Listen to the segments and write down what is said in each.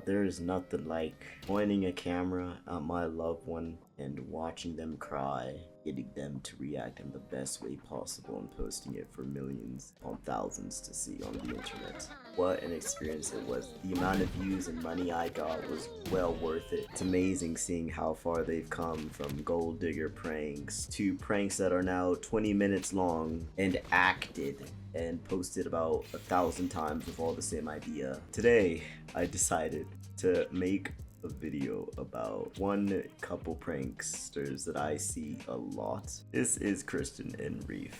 There is nothing like pointing a camera at my loved one and watching them cry, getting them to react in the best way possible and posting it for millions on thousands to see on the internet. What an experience it was. The amount of views and money I got was well worth it. It's amazing seeing how far they've come from gold digger pranks to pranks that are now 20 minutes long and acted and posted about 1,000 times with all the same idea. Today, I decided to make a video about one couple pranksters that I see a lot. This is Kristen and Reafe.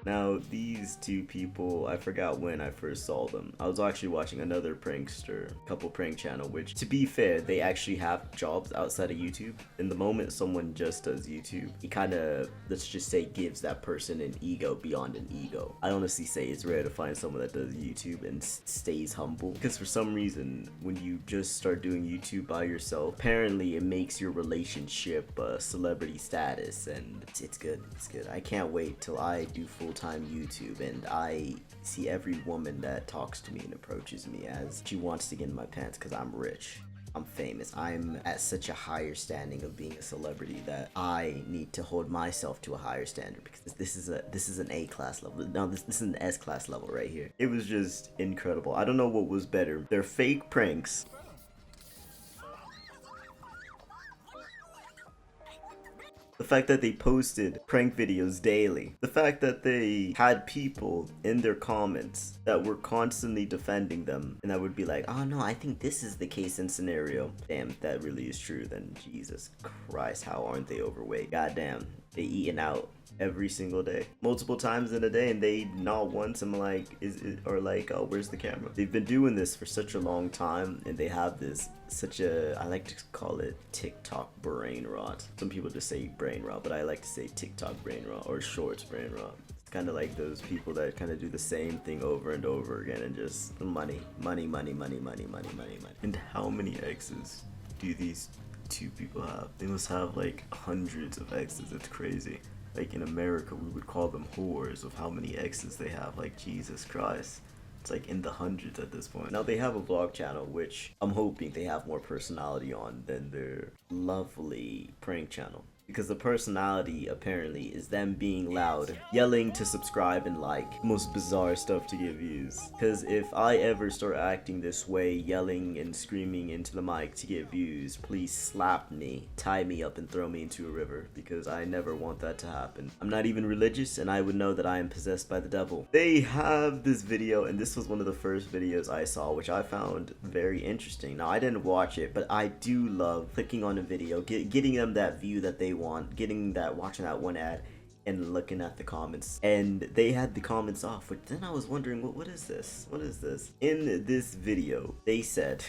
Now, these two people, I forgot when I first saw them. I was actually watching another prankster, couple prank channel, which, to be fair, they actually have jobs outside of YouTube. In the moment someone just does YouTube, it kind of, let's just say, gives that person an ego beyond an ego. I honestly say it's rare to find someone that does YouTube and stays humble, because for some reason, when you just start doing YouTube by yourself, apparently it makes your relationship celebrity status, and it's good. It's good. I can't wait till I do full-time YouTube and I see every woman that talks to me and approaches me as she wants to get in my pants because I'm rich, I'm famous, I'm at such a higher standing of being a celebrity that I need to hold myself to a higher standard, because this is an A-class level. No, this is an S-class level right here. It was just incredible. I don't know what was better, their fake pranks, the fact that they posted prank videos daily, the fact that they had people in their comments that were constantly defending them and that would be like, oh no, I think this is the case and scenario. Damn, if that really is true, then Jesus Christ, how aren't they overweight? Goddamn, they eating out every single day, multiple times in a day, and they not once am like, oh, where's the camera? They've been doing this for such a long time, and they have this I like to call it TikTok brain rot. Some people just say brain rot, but I like to say TikTok brain rot or shorts brain rot. It's kind of like those people that kind of do the same thing over and over again and just money. And how many exes do these two people have? They must have like hundreds of exes. It's crazy. Like in America, we would call them whores of how many exes they have. Like, Jesus Christ. It's like in the hundreds at this point. Now they have a vlog channel, which I'm hoping they have more personality on than their lovely prank channel. Because the personality apparently is them being loud, yelling to subscribe and like, most bizarre stuff to get views. Because if I ever start acting this way, yelling and screaming into the mic to get views, please slap me, tie me up and throw me into a river, because I never want that to happen. I'm not even religious and I would know that I am possessed by the devil. They have this video, and this was one of the first videos I saw, which I found very interesting. Now I didn't watch it, but I do love clicking on a video, getting them that view that they want, watching that one ad and looking at the comments, and they had the comments off, but then I was wondering, what is this? In this video they said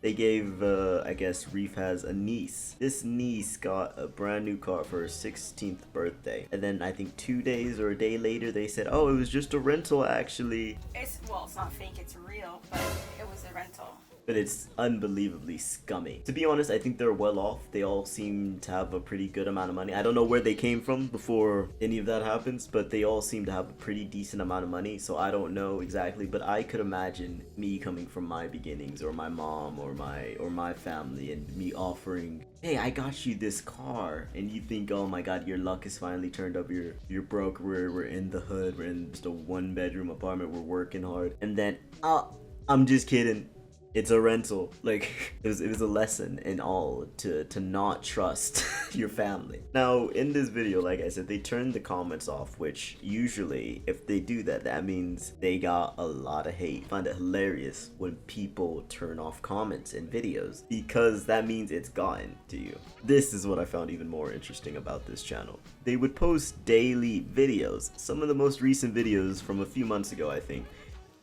they gave I guess Reafe has a niece. This niece got a brand new car for her 16th birthday, and then I think 2 days or a day later they said, oh, it was just a rental actually. It's not fake, it's real, but it was a rental. But it's unbelievably scummy. To be honest, I think they're well off. They all seem to have a pretty good amount of money. I don't know where they came from before any of that happens, but they all seem to have a pretty decent amount of money, so I don't know exactly, but I could imagine me coming from my beginnings, or my mom, or my family, and me offering, hey, I got you this car, and you think, oh my god, your luck has finally turned up, you're broke, we're in the hood, we're in just a 1-bedroom apartment, we're working hard, and then, I'm just kidding, it's a rental. Like, it was a lesson in all to not trust your family. Now, in this video, like I said, they turned the comments off, which usually, if they do that, that means they got a lot of hate. I find it hilarious when people turn off comments in videos, because that means it's gotten to you. This is what I found even more interesting about this channel. They would post daily videos. Some of the most recent videos from a few months ago, I think,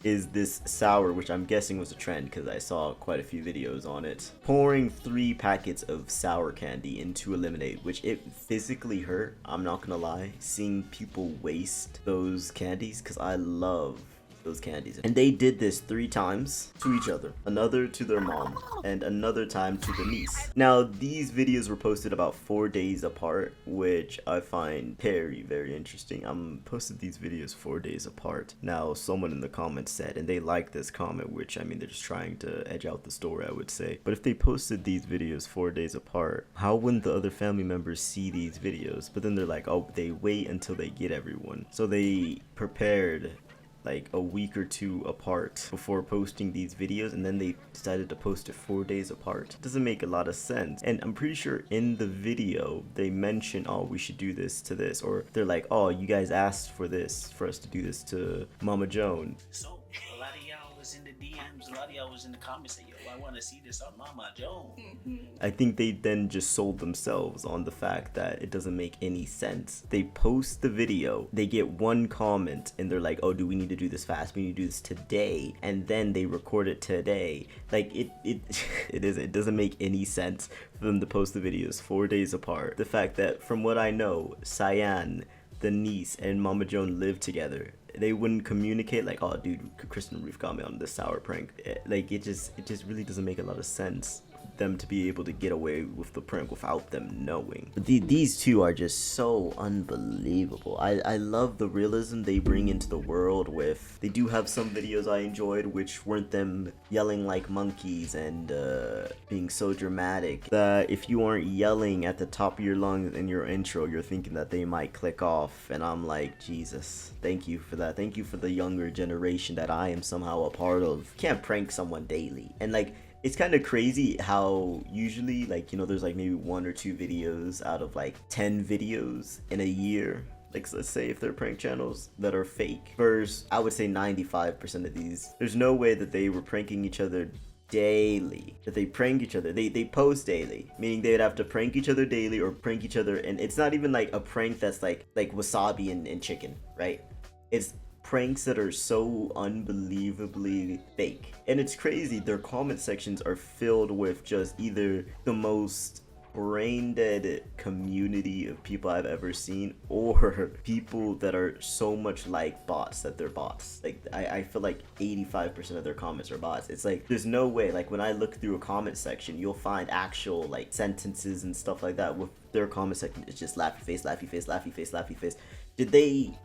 is this sour, which I'm guessing was a trend because I saw quite a few videos on it, pouring 3 packets of sour candy into a lemonade, which it physically hurt, I'm not gonna lie, seeing people waste those candies, because I love those candies. And they did this 3 times to each other, another to their mom, and another time to the niece. Now, these videos were posted about 4 days apart, which I find very, very interesting. I'm posted these videos 4 days apart. Now, someone in the comments said, and they like this comment, which, I mean, they're just trying to edge out the story, I would say. But if they posted these videos 4 days apart, how wouldn't the other family members see these videos? But then they're like, oh, they wait until they get everyone. So they prepared like a week or 2 apart before posting these videos, and then they decided to post it 4 days apart. Doesn't make a lot of sense. And I'm pretty sure in the video they mention, oh, we should do this to this, or they're like, oh, you guys asked for this, for us to do this to Mama Joan. So a lot of y'all was in the DMs, a lot of y'all was in the comments saying, yo, I want to see this on Mama Joan. I think they then just sold themselves on the fact that it doesn't make any sense. They post the video, they get 1 comment, and they're like, oh, do we need to do this fast? We need to do this today. And then they record it today. Like, it doesn't make any sense for them to post the videos 4 days apart. The fact that, from what I know, Cyan, the niece, and Mama Joan live together. They wouldn't communicate like, oh, dude, Kristen and Reafe got me on this sour prank. Like, it just really doesn't make a lot of sense them to be able to get away with the prank without them knowing. But these two are just so unbelievable. I love the realism they bring into the world with. They do have some videos I enjoyed, which weren't them yelling like monkeys and being so dramatic that if you aren't yelling at the top of your lungs in your intro, you're thinking that they might click off. And I'm like, Jesus, thank you for that. Thank you for the younger generation that I am somehow a part of. You can't prank someone daily. And like, it's kind of crazy how usually, like, you know, there's like maybe 1 or 2 videos out of like 10 videos in a year. Like, let's say if they're prank channels that are fake. Versus, I would say 95% of these, there's no way that they were pranking each other daily. That they prank each other. They post daily. Meaning they would have to prank each other daily or prank each other. And it's not even like a prank that's like wasabi and chicken, right? It's pranks that are so unbelievably fake. And it's crazy, their comment sections are filled with just either the most brain dead community of people I've ever seen, or people that are so much like bots that they're bots. Like, I feel like 85% of their comments are bots. It's like, there's no way, like, when I look through a comment section, you'll find actual like sentences and stuff like that. With their comment section, it's just laughy face, laughy face, laughy face, laughy face.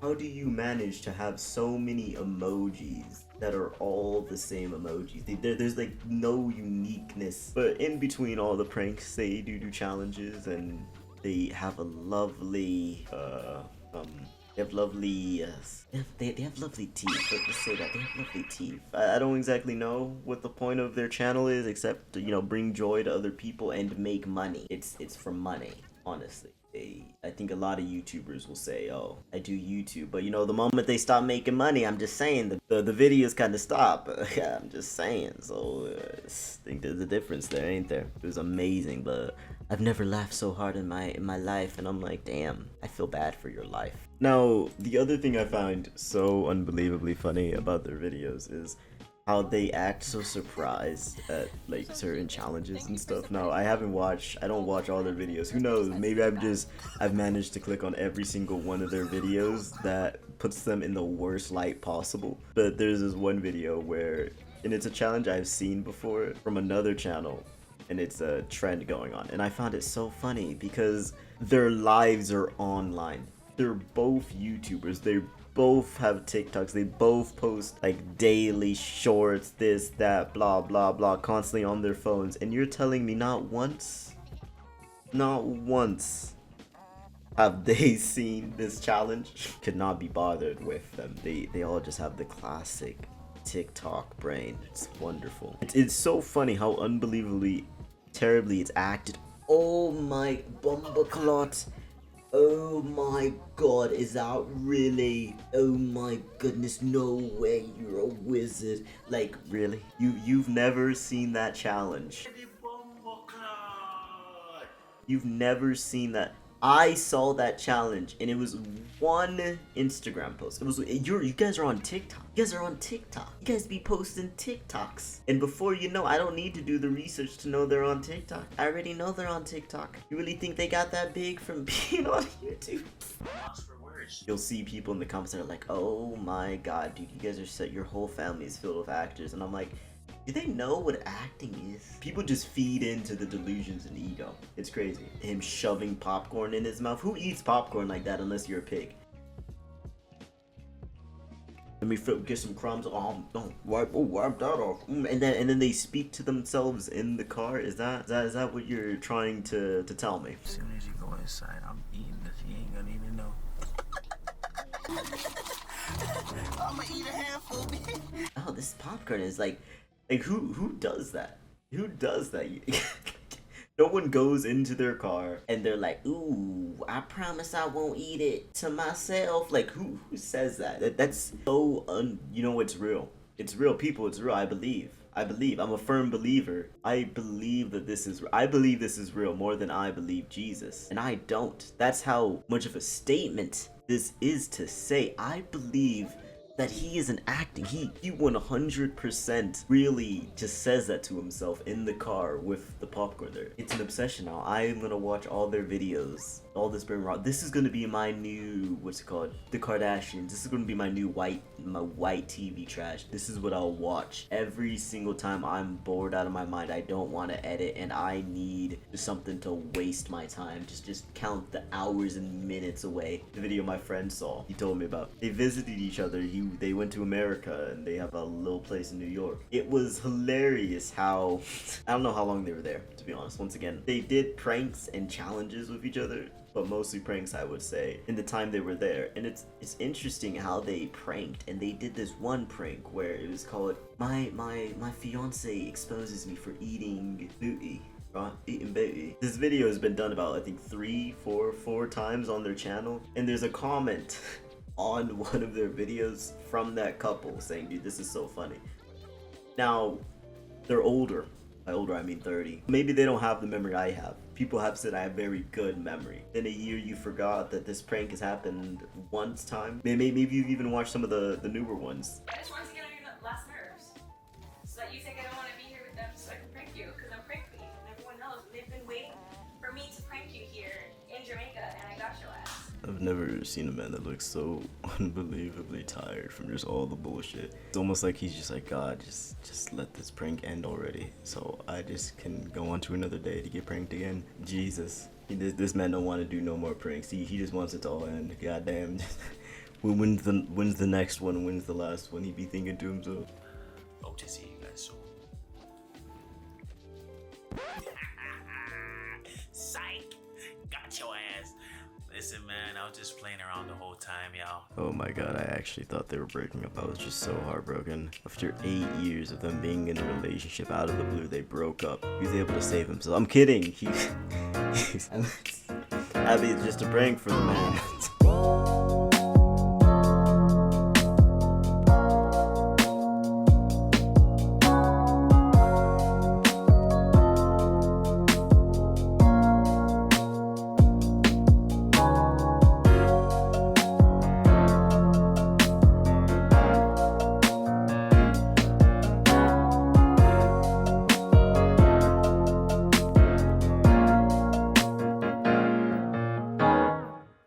How do you manage to have so many emojis that are all the same emojis? There's like no uniqueness. But in between all the pranks, they do challenges, and they have a lovely they have lovely teeth. Let's say that they have lovely teeth. I don't exactly know what the point of their channel is, except to, you know, bring joy to other people and make money. It's for money, honestly. I think a lot of YouTubers will say, oh, I do YouTube, but you know, the moment they stop making money, I'm just saying, the videos kind of stop. I'm just saying. So I think there's a difference there, ain't there? It was amazing, but I've never laughed so hard in my life, and I'm like, damn, I feel bad for your life. Now, the other thing I find so unbelievably funny about their videos is how they act so surprised at like certain challenges and stuff. Now, I don't watch all their videos. Who knows? Maybe I've managed to click on every single one of their videos that puts them in the worst light possible. But there's this one video where, and it's a challenge I've seen before from another channel, and it's a trend going on. And I found it so funny because their lives are online. They're both YouTubers. They both have TikToks. They both post like daily shorts, this, that, blah, blah, blah, constantly on their phones. And you're telling me not once have they seen this challenge? Could not be bothered with them. They all just have the classic TikTok brain. It's wonderful. It's so funny how unbelievably terribly it's acted. Oh my bumbleclot. Oh my god, is that really? Oh my goodness, no way, you're a wizard. Like, really? You've never seen that challenge? You've never seen that? I saw that challenge, and it was one Instagram post. It was you guys are on TikTok. You guys are on TikTok. You guys be posting TikToks. And before you know, I don't need to do the research to know they're on TikTok. I already know they're on TikTok. You really think they got that big from being on YouTube? Lost for words. actors. You'll see people in the comments that are like, oh my god, dude, you guys are set, your whole family is filled with actors. And I'm like, do they know what acting is? People just feed into the delusions and ego. It's crazy. Him shoving popcorn in his mouth. Who eats popcorn like that unless you're a pig? Let me get some crumbs. Oh, don't wipe that off. And then they speak to themselves in the car. Is that what you're trying to tell me? As soon as you go inside, I'm eating this. You ain't gonna even know. I'ma eat a handful. Oh, this popcorn is like who does that? Who does that? No one goes into their car and they're like, ooh, I promise I won't eat it to myself. Like, who says that? That's so you know, it's real. It's real, people. It's real. I believe. I'm a firm believer. I believe this is real more than I believe Jesus. And I don't. That's how much of a statement this is to say. I believe that he isn't acting. He 100% really just says that to himself in the car with the popcorn there. It's an obsession now. I'm gonna watch all their videos. All this Brain Rot. This is gonna be my new, what's it called? The Kardashians. This is gonna be my new white TV trash. This is what I'll watch every single time I'm bored out of my mind. I don't want to edit and I need just something to waste my time. Just count the hours and minutes away. The video my friend saw, he told me about. They visited each other. They went to America and they have a little place in New York. It was hilarious how, I don't know how long they were there, to be honest. Once again, they did pranks and challenges with each other, but mostly pranks, I would say, in the time they were there. And it's interesting how they pranked, and they did this one prank where it was called my fiance exposes me for eating booty. Right? Eating booty. This video has been done about, I think, 4 times on their channel, and there's a comment on one of their videos from that couple saying, dude, this is so funny. Now, they're older. By older, I mean 30. Maybe they don't have the memory I have. People have said I have very good memory. In a year, you forgot that this prank has happened once time. Maybe you've even watched some of the newer ones. I just wanted to get on your last nerves. So that you think I don't want to be here with them so I can prank you. Because I'm prank queen. And everyone knows they've been waiting for me to prank you here in Jamaica. And I got your ass. I've never seen a man that looks so unbelievably tired from just all the bullshit. It's almost like he's just like, God, just let this prank end already, so I just can go on to another day to get pranked again. Jesus, this man don't want to do no more pranks. He just wants it to all end. Goddamn. When's the next one? When's the last one? He be thinking to himself. Hope to see you guys soon. Psych! Got your ass. Listen, man, I was just playing around the whole time, y'all. Oh my god, I actually thought they were breaking up. I was just so heartbroken. After 8 years of them being in a relationship, out of the blue, they broke up. He was able to save himself. I'm kidding. I mean, it's just a prank for the man.